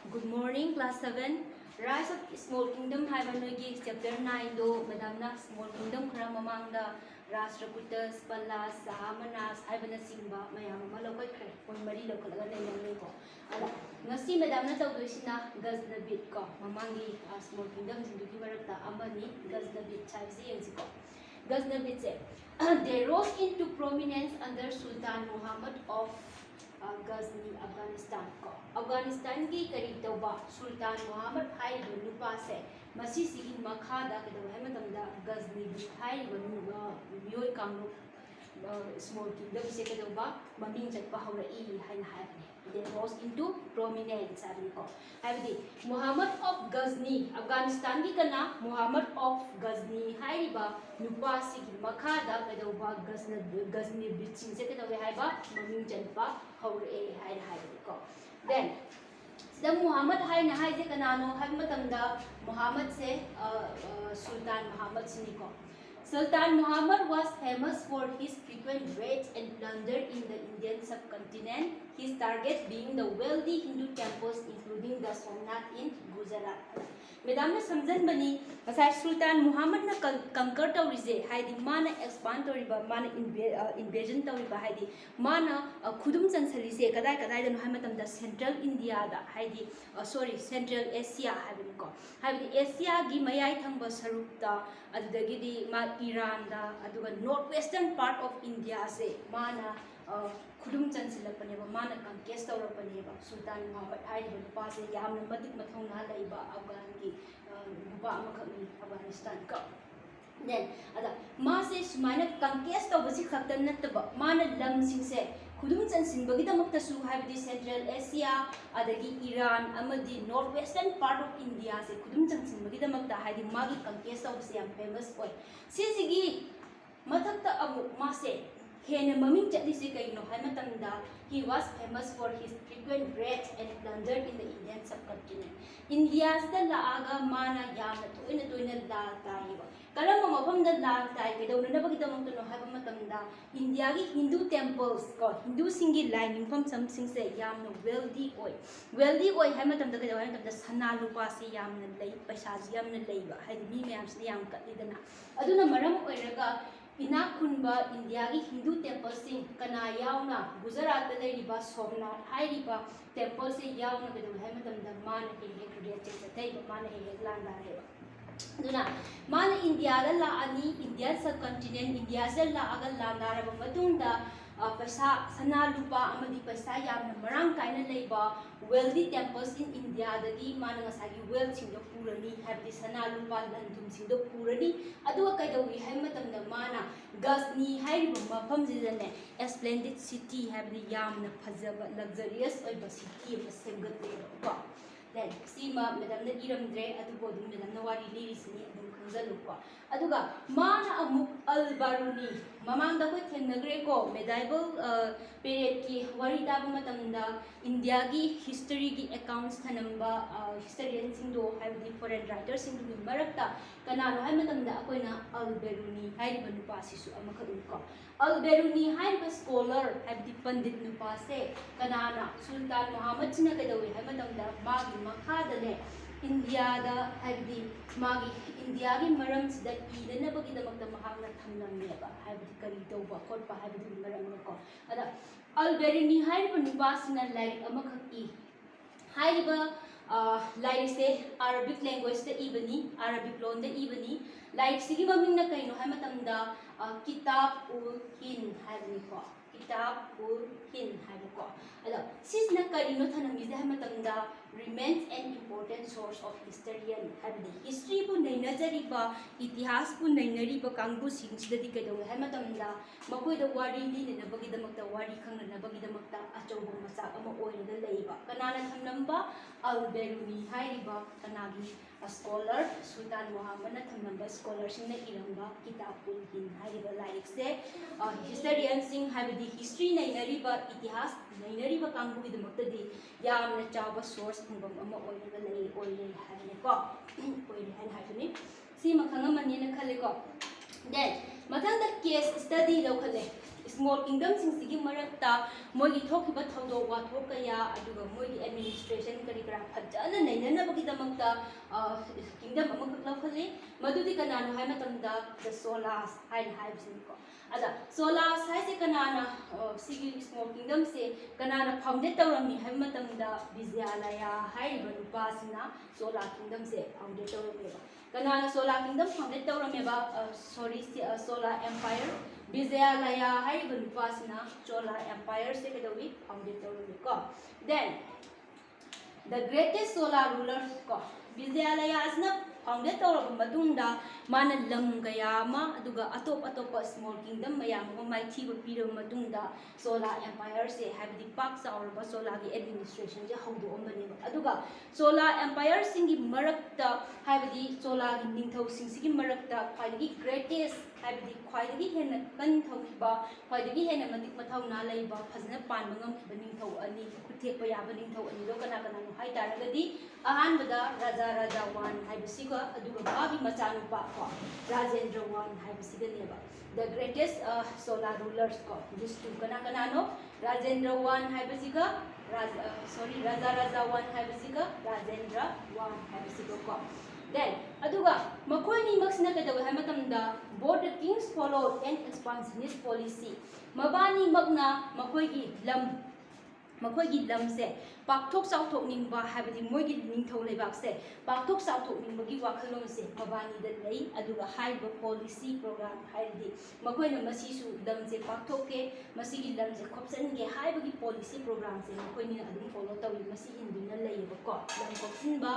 Good morning, class 7. Rise of Small Kingdom Haibanoi chapter 9 do Madam na Small Kingdom khara mamangda Rashtrakutas, Palas, Sahamanas, Haibana Simba, Mayama Malokoi Kre, or Mari Lokalaga Leko. Ngasi Madam na Tawishina, Gaznabit ko, Mamangi, Small Kingdoms in the Kimarata, Amani, Gaznabit, Chavzi and Ziko. Gaznabit said, they rose into prominence under Sultan Muhammad of Ghazni, Afghanistan ko. Afghanistan ki karib tawba Sultan Muhammad hai nupa se masi sigin makhada ke dawa hematamda Ghazni bi hai banu miyoi kamno small kingdom se ke dawa maming chatpa hawra I hai na hai they rose into prominence ari ko habdi Muhammad of Ghazni Afghanistan ki kana Muhammad of Ghazni hai ba nupa sigin makhada ke dawa Ghazni bi sing se ke dawa hai ba maming chatpa hawra hai ko then the Muhammad hai na hai je kanano hai matamda Muhammad se Sultan Muhammad siniko Sultan Muhammad was famous for his frequent raids and plunder in the Indian subcontinent, his target being the wealthy Hindu temples including the Somnath in Gujarat. Madam na samjan bani asai Sultan Muhammad na conquer tawrise haidi mana expand tawriba mana invasion tawriba haidi mana khudum chansalise kadai da no hamatam da Central India da haidi Central Asia habiko haidi Asia gi mayai thangba sarukta adudagi di ma Iran da aduga northwestern part of India se mana khudum chansilapane ba mana conquest tawrapane ba Sultan Muhammad haidi ba se yamna matik mathongna laiba Afghan ki nupa amakakni Afghanistan ka then ada ma se sumaina conquest tawbasi khaktan nattaba mana lam sing se khudum chansinbagi damakta su haibdi Central Asia adagi Iran amadi northwestern part of India se khudum chansinbagi damakta haidi magi conquest tawbasi yam famous oi sisigi mathakta amu ma se hena maming chatlisi kaino hai matamda he was famous for his frequent raids and plunder in the Indian subcontinent India's da laaga mana yamna toina la taiba karama mafamda la tai kedawna na bagidamang tuno hai matamda India gi Hindu temples ko Hindu singi lai ningfam something se yamna wealthy oi hai matamda kedawa matamda sana lupa se yamna lei paisa ji yamna leiba hai mi mayam se yam katlidana aduna maram oiraga Inak kunba India ki Hindu temple sing kana yauna Gujarat da riba Somnath hai riba temple se yauna kedu hai matamda mana he create chatai mana he landa reba duna mana India da la ani India subcontinent India se la aga landa reba matunda paisa sana lupa amadi paisa yamna marang kaina leiba wealthy temples in India dagi mana ngasagi wealth sing da purani habdi sana lupa landum sing da purani aduga kaidawi hai matamda mana Ghazni hai riba mafam jidane a splendid city habdi yamna phajaba luxurious oiba city ba semgat ba then sima madam na iramdre adu bodum madam na wari lirisni adum khangjalu ko aduga mana amuk al-Baruni mamang da ko thengnagre ko medieval period ki wari da ba matamda India gi history gi accounts thanamba historian sing do habdi foreign writers sing do marakta kanano hai matamda akoina al-Baruni hai riba nupa sisu amakadum ko al-Baruni hai riba scholar habdi pandit nupa se kanana Sultan Muhammad sina kadawi hai matamda magi makhadane India da habdi magi India gi maram sida idana bagidamagda mahangna thamnamneba habdi kari tawba khotpa habdi maram ko ada al-Baruni hai riba nupa sina like amakhaki hai riba like se Arabic language da ibani Arabic loan da ibani like sigi maming na kaino hai matamda kitab ul hin hai ni ko kitab ul hin hai ko ada sis na karino thanami da hai matamda remains an important source of historian habdi history bu nainajari ba itihas bu nainari ba kangbu singda di kadaw hai matamda makoi da wari ni na bagi damakta wari khang na bagi damakta achobo masak ama oina leiba kanana thamnamba al-Baruni hai riba kanagi a scholar Sultan Muhammad na thamnamba scholar sing na iramba kitabul hin hai riba like se historian sing habdi history nainari ba itihas nainari ba kangbu gi damakta di yamna chawba source ngam ama oina lei oile hai ko oile hai ni si makhanga mani na khale ko then mathang da case study lo khale small kingdom मरक्ता मोगी थोकिबा थौदोक वाथोक कया अदुगा मोगी administration करी करा फजना नैननबगीदमक्ता kingdom अमखक लौखले मदुदि कनानो hi मतमदा the solas हाइन हाइबसिनको अदा solas हाइसे कनाना सिगी small kingdom से कनाना founded तौरमी हाय मतमदा विजयालया हाइबा नुपासिना सोला किंगडम से फाउंडेड तौरमेबा कनाना सोला किंगडम फाउंडेड तौरमेबा सॉरी सोला एम्पायर विजयालया हाइबा नुपासिना सोला एम्पायर से कदवी फाउंडेड तौरमेको देन द ग्रेटेस्ट सोला रूलर्स को विजयालया असना फाउंडेड तौरब मदुंदा माना लम गया मा अदुगा अतोप अतोप स्मॉल किंगडम मयाम माइथीब पीरब मदुंदा सोला एम्पायर से हाइबदि पाक चावरब सोला की एडमिनिस्ट्रेशन जे हौदोअमबनेबा अदुगा सोला एम्पायर सिंगी मरक्ता हाइबदि सोला की निंगथौ सिंगी मरक्ता ख्वाइदगी ग्रेटेस्ट हाइबदि ख्वाइदगी हेन कन थौखिबा ख्वाइदगी हेन मतिक मथौना लैबा फजना पानबा ngमखिबा निंगथौ अनि खुथेकपा याबा निंगथौ अनि दो कना कना नो हाइ तारगदि अहानबदा राजा राजा वन हाइबसिगा अदुगा बागी मचानुपा को राजेंद्र वन हाइबसिगनेबा द ग्रेटेस्ट सोला रूलर्स को दिस टू कना कना नो राजेंद्र वन हाइबसिगा राजा राजा वन हाइबसिगा राजेंद्र वन हाइबसिगा को then aduga makoi ni maksina kadawa ha matamda both the kings followed an expansionist policy mabani magna makoi gi lam se pakthok sauthok ningba habadi moi gi ningthau leibak se pakthok sauthok ningbagi wakhalom se mabani da lei aduga haiba policy program haidi makoi na masi su lam se pakthok ke masi gi lam se khopsan ge haibagi policy program se makoi ni adum follow tawi masi induna leiba ko lam khopsin ba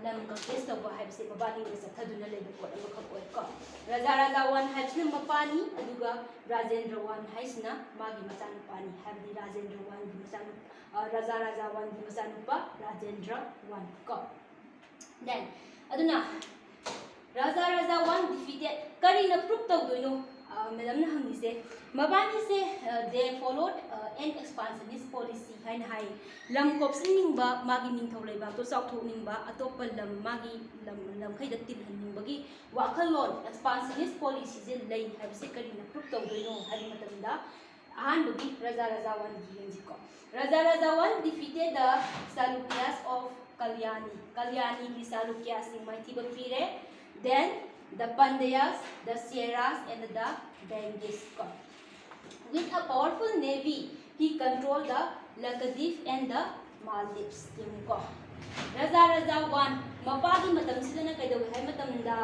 lam ka test ba haib se mabani ge sathaduna leiba ko aba khapoi ko raja wan haibsna mapani aduga rajendra wan haisna magi machan pani habdi rajendra wan gi machan raja wan gi machanupa rajendra wan ko then aduna raja wan defeated karina proof tawdoino madam na hangi se mabani se they followed an expansionist policy hain hai lam kopsning ba magi ningthau leiba to sauthok ningba atoppa lam magi lam khaida tin haningbagi wakhalon expansionist policy je lei habse karina proof tawdoino hari matamda ahanbagi raja wan gi yenjiko raja wan defeated the Chalukyas of Kalyani ki Chalukyas in maithiba pire then the Pandyas, the Sieras and the Benghis. With a powerful navy, he controlled the Lakshadweep and the Maldives. Raja wan mapagi matam sidana kaidawi hai matamda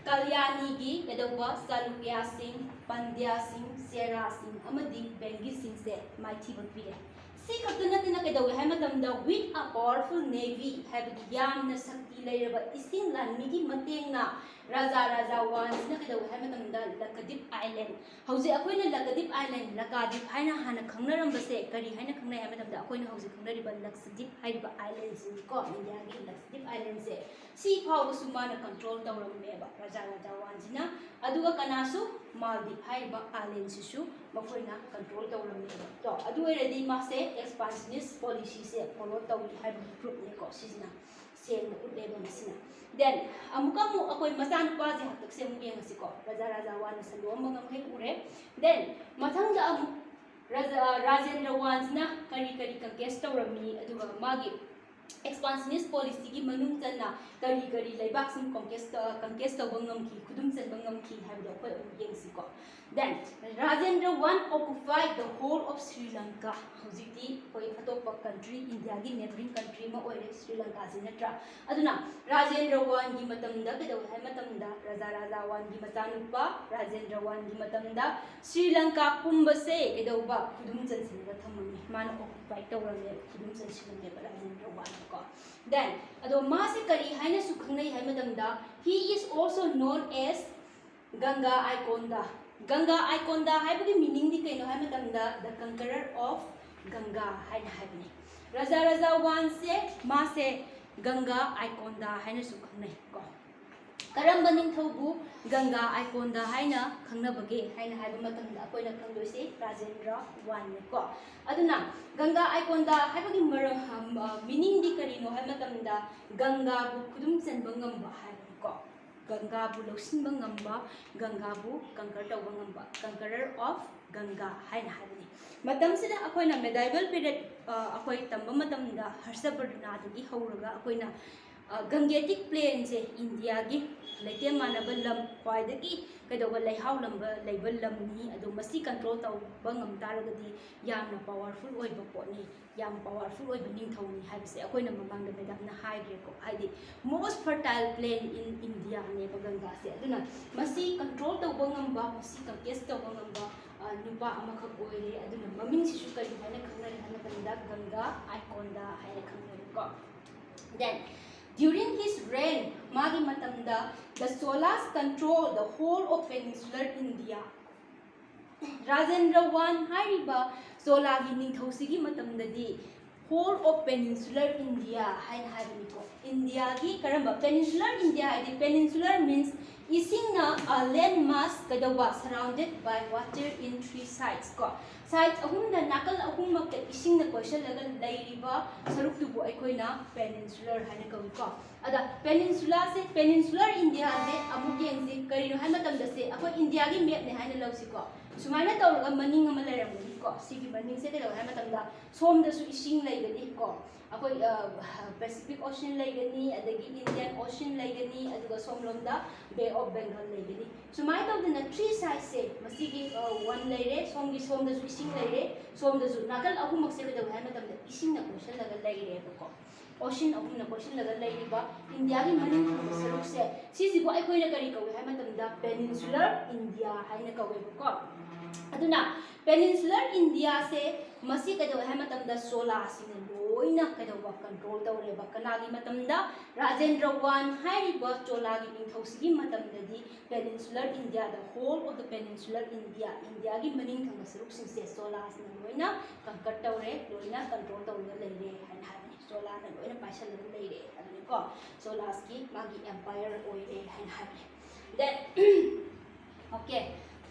Kalyani gi kaidawa Chalukya Singh, Pandya Singh, Siera Singh amadi Benghis Singh se maithiba pire. Si katuna tina kaidawi hai matamda with a powerful navy habdi yamna sakti leiraba ising lanmigi matengna raja wan sina kaidawi hai matamda Lakshadweep Island hauji akoina Lakshadweep Island Lakadweep haina hana khangnarambe kari haina khangnai hai matamda akoina hauji khangnariba Lakshadweep haiba island sin ko India gi Lakshadweep Island se si phawbu sumana control tawrammeba raja wan sina aduga kanasu Maldives haiba island sisu makoina control tawrammeba to adu eredi mase expansionist policy se follow tawi haiba group ne ko sisna sen udeba masina then amukamu akoi masan paji hatak se muyeng asiko raja wan salom mangam hai ure then mathangda amu rajendra wan na kari ka guest tawrami aduga magi expansionist policy ki manung channa kari laibak sim conquest tawangam ki khudum chanbangam ki habdo khoi yeng siko then Rajendra wan occupied the whole of Sri Lanka hojiti koi atopa country India gi neighboring country ma oire Sri Lanka sinatra aduna Rajendra wan gi matamda kedaw hai matamda raja wan gi machanupa Rajendra wan gi matamda Sri Lanka pumba se kedawba khudum chansinga thamami mana occupy tawrame khudum chansinga Rajendra wan ko then ado ma se kari haina su khangnai hai matamda he is also known as Ganga Ikonda haibagi meaning di kaino hai matamda the conqueror of Ganga haina haibni raja wan se ma se Ganga Ikonda haina su khangnai ko karamba ningthaubu Ganga Ikonda haina khangnabage haina haiba matamda akoina khangdoise Rajendra wan ne ko aduna Ganga Ikonda haibagi meaning di karino hai matamda Ganga bu khudum chanba ngamba haibni ko गंगाबु लौसिनबा ngamba गंगाबु कंकर तौबा ngamba conqueror of Ganga हाइना हाइबनी मतमसिदा अखोइना medieval period अखोइ तंबा मतमदा हर्षवर्धनादगी हौरगा अखोइना गंगेटिक प्लेन से इंडिया की लेते मानब लम ख्वाइदगी कदोबा लेहाव लंबा लेबा लमनी अदो मसी कंट्रोल तौबा ngam तारगदी यामना पावरफुल ओइबा पोनी याम पावरफुल ओइबा निंगथौनी हाइबसे अखोइना ममांगदा मेदामना हाइग्रेको हाइदि most fertile plain in India नेबा गंगा से अदुना मसी कंट्रोल तौबा ngamba मसी कंकेस्ट तौबा ngamba नुपा अमखक ओइरे अदुना ममिंगसिसु करि हाइना खंगनारि हाइना तंदा Ganga आइकॉनदा हाइना खंगनारिको then during his reign magi matamda the Cholas controlled the whole of peninsular India Rajendra I hariba Chola gi ningthosigi matamdadi whole of peninsular India hain haibniko India gi karamba peninsular India adi peninsular means isingna a land mass kadawa surrounded by water in three sides ko sides ahumna nakal ahummak isingna question laga lairiba saruktubu aikoina peninsular haina kawi ko ada peninsula se peninsular India se amuk yengsi karino hai matamda se akoi India gi map ne haina lawsi ko sumaina tawraga maning ama lairamgani ko sigi maning se kadawa hai matamda somda su ising laigani ko akoi Pacific Ocean laigani adagi Indian Ocean laigani aduga somlomda Bay of Bengal laigani sumai tawdana three sides se masigi one laire somgi somda su ising laire somda su nakal ahumak se kadawa hai matamda ising na question laga laire ko ocean ahumna question laga lairiba India gi maning thaba saruk se sisibo aikoina kari kawi hai matamda peninsular India haina kawi ko aduna peninsular India se masi kadawa hai matamda Chola sina loina kadawa control tawreba kanagi matamda Rajendra I hariba Chola gi ningthosigi matamdadi peninsular India the whole of the peninsular India India gi maning thaba saruk sing se Chola sina loina conquer tawre loina control tawre leire haina Chola na loina paisal leire aduni ko Cholas ki magi empire oire haina haine then okay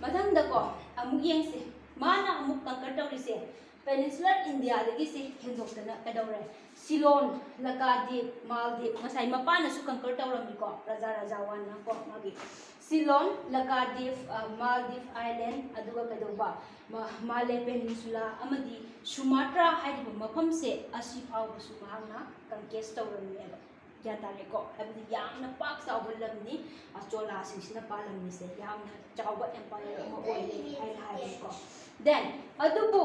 madam da ko amuk yengse mana amuk conquer tawri se peninsular India dagi se hendokdana kadawre Ceylon Lakadweep Maldives ngasai mapana su conquer tawrami ko raja wana ko magi Ceylon Lakadweep Maldives Island aduga kadawba Malay Peninsula amadi Sumatra haiba mafam se asi phawba su mahangna conquest tawrami eba gyatare ko abdi yamna pak sawba lamni Chola singsina palamni se yamna chawba empire ama oile hai ko then adubo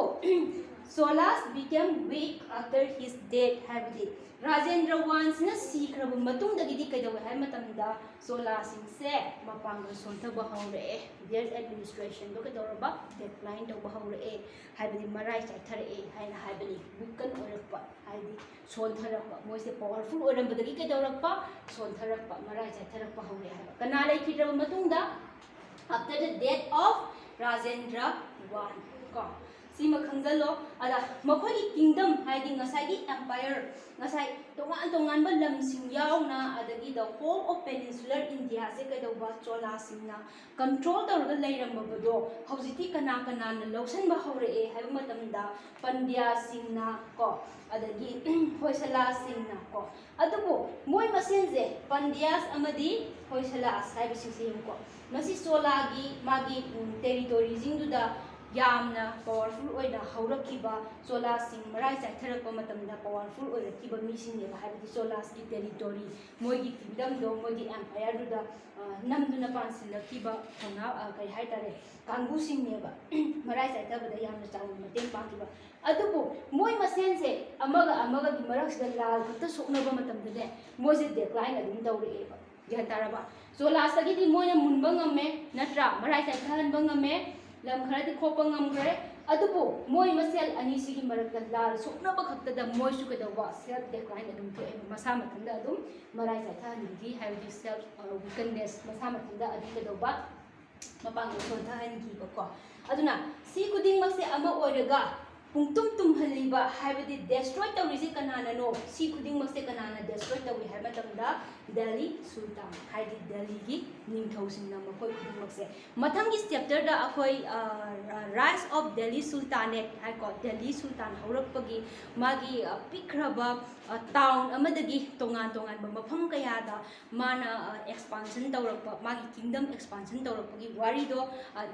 Cholas became weak after his death habdi Rajendra I sina sikraba matungdagi di kadawa hai matamda Chola singse mapanga sontaba haure their administration do kadawraba decline tawba haure habdi marai chaithare haina habdi weaken orakpa haidi sontharapa moise powerful orambadagi kadawrapa sontharapa marai chaitharapa haure haba kana laikhidraba matungda after the death of Rajendra I ko sima khangalo ada makhoi kingdom haidi ngasai gi empire ngasai tongan ba lam sing yauna adagi the whole of peninsular India se kaidoba Chola singna control tawrga lairamba bado haujiti kana na lawsan ba haure e haiba matamda Pandya singna ko adagi Hoysala singna ko adubo moi masenje Pandyas amadi Hoysala haiba sing ko masi Chola gi magi territory jingduda yamna powerful oina haurakiba Chola sing marai chaitharapa matamda powerful oirakiba mising ne haibdi Cholas ki territory moigi kingdom do moigi empire du da namduna pansilakiba thona kai haitare kangu sing ne ba marai chaithaba da yamna chawu mateng pakiba adubu moi masen se amaga gi marak da lal khata soknaba matamda de moise decline adum tawre ba gyantaraba Cholas gi di moina munba ngame natra marai chaithan bangame lam kharadi khopa ngamgre adubu moi masel ani sigi marakta lal sokna ba khakta da moi su ka da wa self decline adum ke masa mathanda adum marai sa tha ni gi have this self weakness masa mathanda adum ka da ba mapang so tha han gi ba ko aduna si kuding mak se ama oiraga ꯄꯨꯡꯇꯨꯝ ꯇꯨꯝꯍꯜꯂꯤꯕ ꯍꯥꯏꯕꯗꯤ ꯗꯦꯁꯇ꯭ꯔꯣꯏ ꯇꯧꯔꯤꯁꯦ ꯀꯅꯥꯅꯅꯣ ꯁꯤ ꯈꯨꯗꯤꯡꯃꯛꯁꯦ ꯀꯅꯥꯅ ꯗꯦꯁꯇ꯭ꯔꯣꯏ ꯇꯧꯏ ꯍꯥꯏꯕ ꯃꯇꯝꯗ ꯗꯦꯜꯂꯤ ꯁꯨꯜꯇꯥꯟ ꯍꯥꯏꯗꯤ ꯗꯦꯜꯂꯤꯒꯤ ꯅꯤꯡꯊꯧꯁꯤꯡꯅ ꯃꯈꯣꯏ ꯈꯨꯗꯤꯡꯃꯛꯁꯦ ꯃꯊꯪꯒꯤ ꯆꯦꯞꯇꯔꯗ ꯑꯩꯈꯣꯏ ꯔꯥꯏꯁ ꯑꯣꯐ ꯗꯦꯜꯂꯤ ꯁꯨꯜꯇꯥꯅꯦꯠ ꯍꯥꯏꯀꯣ ꯗꯦꯜꯂꯤ ꯁꯨꯜꯇꯥꯟ ꯍꯧꯔꯛꯄꯒꯤ ꯃꯥꯒꯤ ꯄꯤꯛꯈ꯭ꯔꯕ ꯇꯥꯎꯟ ꯑꯃꯗꯒꯤ ꯇꯣꯉꯥꯟ ꯇꯣꯉꯥꯟꯕ ꯃꯐꯝ ꯀꯌꯥꯗ ꯃꯥꯅ ꯑꯦꯛꯁꯄꯥꯟꯁꯟ ꯇꯧꯔꯛꯄ ꯃꯥꯒꯤ ꯀꯤꯡꯗꯝ ꯑꯦꯛꯁꯄꯥꯟꯁꯟ ꯇꯧꯔꯛꯄꯒꯤ ꯋꯥꯔꯤꯗꯣ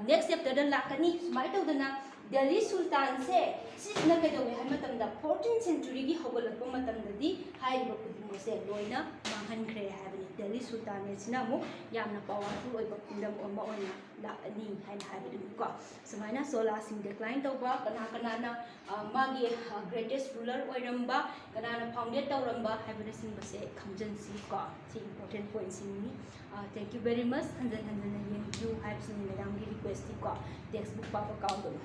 ꯅꯦꯛꯁ ꯆꯦꯞꯇꯔꯗ ꯂꯥꯛꯀꯅꯤ ꯁꯨꯃꯥꯏꯅ ꯇꯧꯗꯅ ꯗꯦꯜꯂꯤ ꯁꯨꯜꯇꯥꯟꯁꯦ ꯁꯤꯁꯤꯅ ꯀꯩꯗꯧꯋꯦ ꯍꯥꯏꯕ ꯃꯇꯝꯗ 14th ꯁꯦꯟꯆꯨꯔꯤꯒꯤ ꯍꯧꯒꯠꯂꯛꯄ ꯃꯇꯝꯗꯗꯤ ꯍꯥꯏꯔꯤꯕ ꯈꯨꯗꯤꯡꯃꯛꯁꯦ ꯂꯣꯏꯅ ꯃꯥꯡꯍꯟꯈ꯭ꯔꯦ ꯍꯥꯏꯕꯅꯤ ꯗꯦꯜꯂꯤ ꯁꯨꯜꯇꯥꯅꯦꯠꯁꯤꯅ ꯑꯃꯨꯛ ꯌꯥꯝꯅ ꯄꯋꯥꯔꯐꯨꯜ ꯑꯣꯏꯕ ꯀꯤꯡꯗꯝ ꯑꯃ ꯑꯣꯏꯅ ꯂꯥꯛꯑꯅꯤ ꯍꯥꯏꯅ ꯍꯥꯏꯕꯗꯨꯅꯤꯀꯣ ꯁꯨꯃꯥꯏꯅ ꯆꯣꯂꯥꯁꯤꯡ ꯗꯤꯀ꯭ꯂꯥꯏꯟ ꯇꯧꯕ ꯀꯅꯥꯅ ꯃꯥꯒꯤ ꯒ꯭ꯔꯦꯇꯦꯁ ꯔꯨꯂꯔ ꯑꯣꯏꯔꯝꯕ ꯀꯅꯥꯅ ꯐꯥꯎꯟꯗꯦꯠ ꯇꯧꯔꯝꯕ ꯍꯥꯏꯕꯅꯆꯤꯡꯕꯁꯦ ꯈꯪꯖꯤꯟꯁꯤꯀꯣ ꯁꯤ ꯏꯝꯄꯣꯔꯇꯦꯟ ꯄꯣꯏꯟꯠꯁꯤꯡꯅꯤ ꯊꯦꯡꯛ ꯌꯨ ꯚꯦꯔꯤ ꯃꯆ ꯍꯟꯖꯤꯟ ꯍꯟꯖꯤꯟꯅ ꯌꯦꯡꯕꯤꯌꯨ ꯍꯥꯏꯕꯁꯤꯅꯤ ꯃꯦꯗꯥꯝꯒꯤ ꯔꯤꯀ꯭ꯋꯦꯁꯇꯤꯀꯣ ꯇꯦꯛꯁ ꯕꯨꯛ ꯄꯥꯕ ꯀꯥꯎꯒꯅꯨ